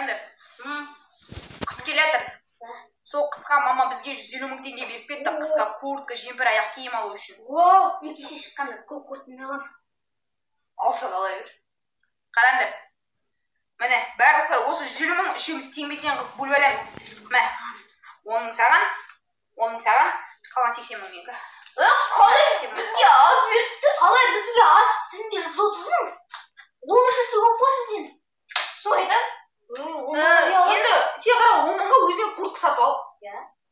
қараңдар. Қыс келатыр. Сол қысқа мама бізге 150 мың теңге беріп кетті. Қысқа куртка, жемпір, аяқ киім алу үшін. Мен кеше шыққанда көк куртканы аламын. Алса қалай бер. Қараңдар. Міне, барлықтар осы 150 мың үшеуміз тең-бе-тең қылып бөліп аламыз. Мә, 10 мың саған, қалған 80 мың менікі. Қалай бізге аз беріпті? Қалай бізге аз? Сенде 130 мың? 13-сі көп болсын сен. Сол айтам? Енді сен қара 10 мыңға өзіңе куртка сатып ал.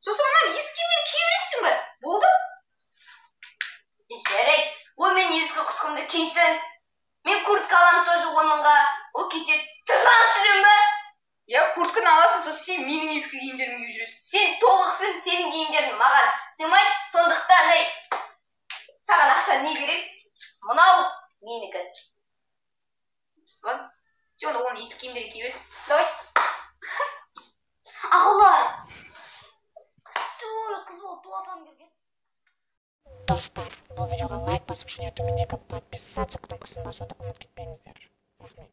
Сосын мынаны ескі киімдерді кие беремісің бе? Болды? Жарайды. Ол мен ескі құсқымды кисін. Мен куртка аламын тоже 10 мыңға. Ол кетеді. Тыржан жүрем бе? Куртканы аласың, сосын сен менің ескі киімдерімді киіп жүресің. Сен толықсың, сенің киімдерің маған сыймайды. Сондықтан саған ақша не керек? Мынау менікі. Ладно. Сен оны ескі киімдерді кие бересің. Давай. Ақылдар. Қыз болып туасам келген. Достар, бұл видеоға лайк басып және төмендегі подписаться кнопкасын басуды ұмытып кетпеңіздер. Рахмет.